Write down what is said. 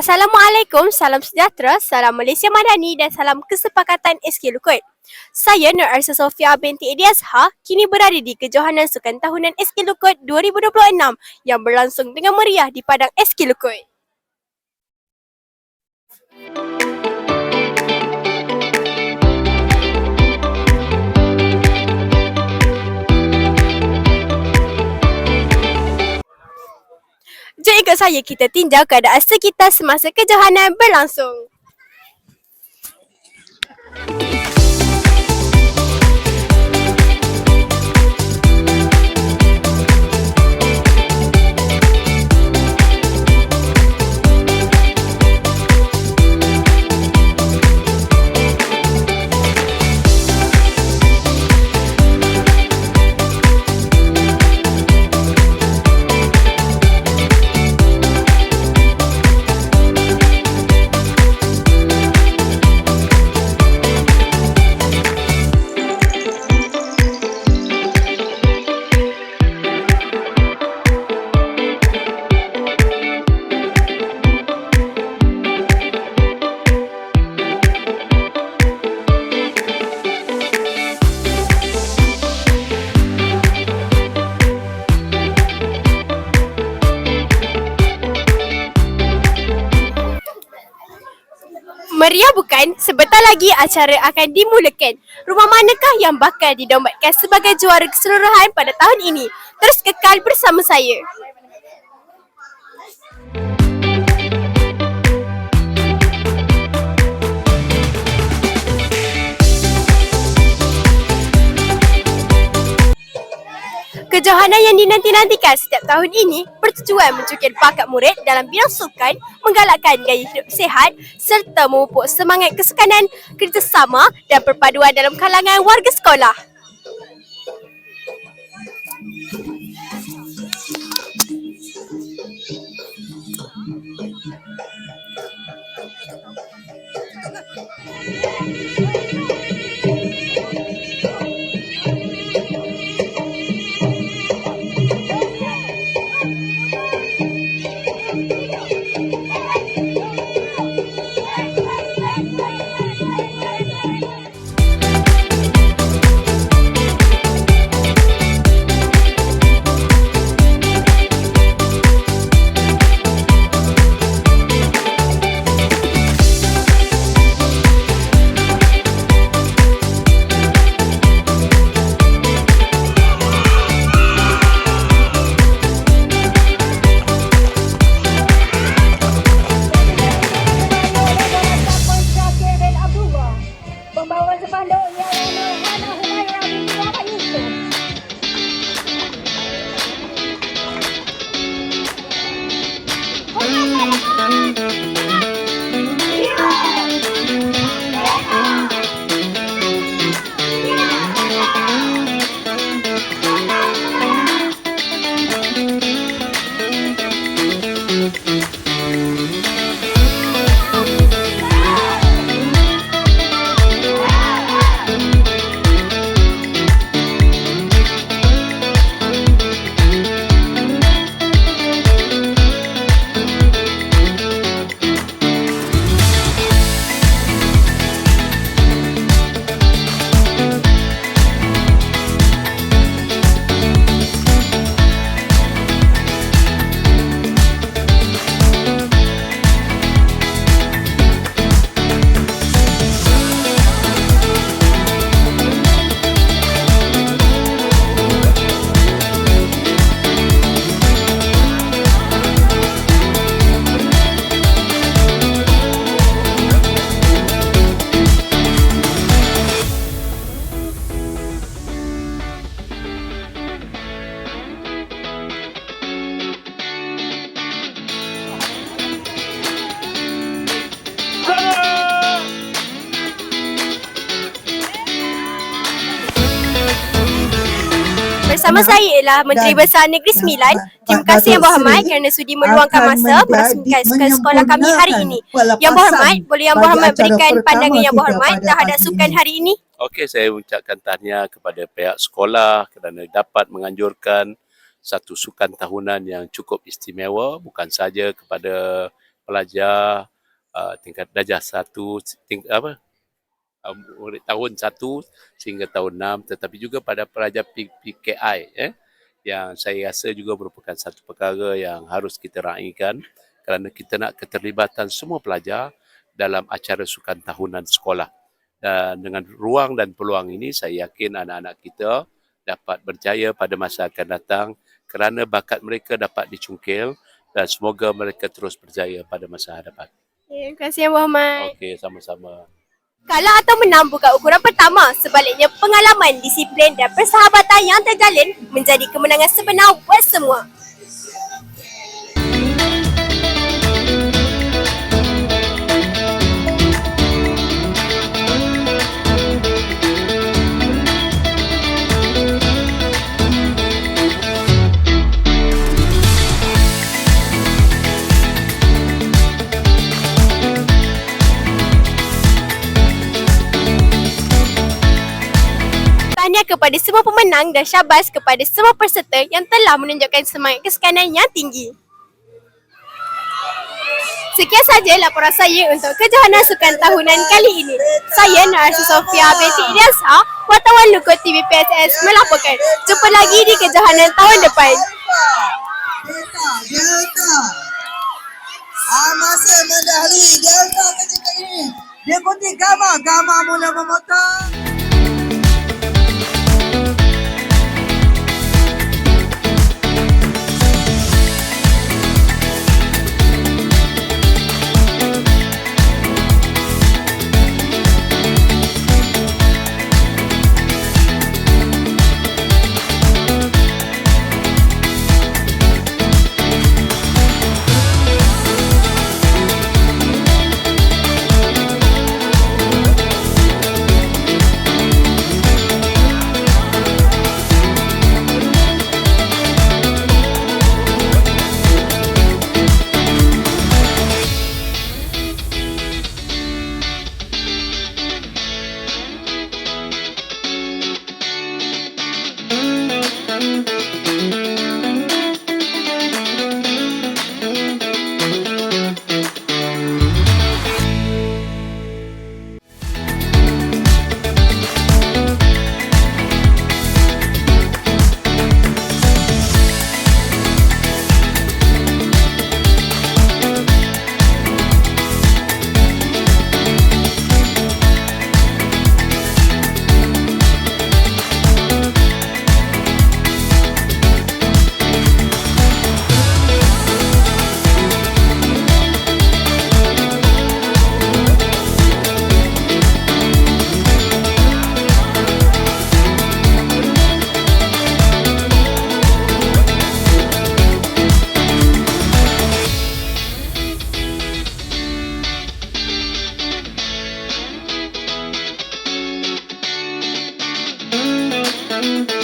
Assalamualaikum, salam sejahtera, salam Malaysia Madani dan salam kesepakatan SK Lukut. Saya Nur Arsa Sofia binti Edi Azhar kini berada di kejohanan Sukan Tahunan SK Lukut 2026 yang berlangsung dengan meriah di Padang SK Lukut. Jom ikut saya kita tinjau keadaan sekitar semasa kejohanan berlangsung. Meriah bukan? Sebentar lagi acara akan dimulakan. Rumah manakah yang bakal didombatkan sebagai juara keseluruhan pada tahun ini? Terus kekal bersama saya. Kejohanan yang dinanti-nantikan setiap tahun ini bertujuan mencukir bakat murid dalam bidang sukan, menggalakkan gaya hidup sihat serta memupuk semangat kesukanan, kerjasama dan perpaduan dalam kalangan warga sekolah. Bersama saya ialah Menteri Besar Negeri Sembilan. Terima kasih Yang Berhormat kerana sudi meluangkan masa merasmikan sukan sekolah kami hari ini. Yang Berhormat, boleh Yang Berhormat berikan pandangan Yang Berhormat terhadap sukan hari ini? Okey, saya ucapkan tahniah kepada pihak sekolah kerana dapat menganjurkan satu sukan tahunan yang cukup istimewa, bukan saja kepada pelajar tingkat darjah 1, murid tahun 1 sehingga tahun 6, tetapi juga pada pelajar PKI yang saya rasa juga merupakan satu perkara yang harus kita raikan kerana kita nak keterlibatan semua pelajar dalam acara sukan tahunan sekolah. Dan dengan ruang dan peluang ini, saya yakin anak-anak kita dapat berjaya pada masa akan datang kerana bakat mereka dapat dicungkil dan semoga mereka terus berjaya pada masa hadapan. Terima kasih Abang Ahmad. Okey, sama-sama. Kalah atau menang bukan ukuran pertama, sebaliknya pengalaman, disiplin dan persahabatan yang terjalin menjadi kemenangan sebenar buat semua. Tahniah kepada semua pemenang dan syabas kepada semua peserta yang telah menunjukkan semangat kesukanan yang tinggi. Sekian saja laporan saya untuk kejohanan sukan tahunan kali ini. Saya Narsi Sofia binti Ilyasha, wartawan Lukut TV PSS melaporkan. Jumpa lagi di kejohanan tahun depan. Delta. Masih mendahului Delta ketika ini. Diikuti Gama mula memotong. Thank you.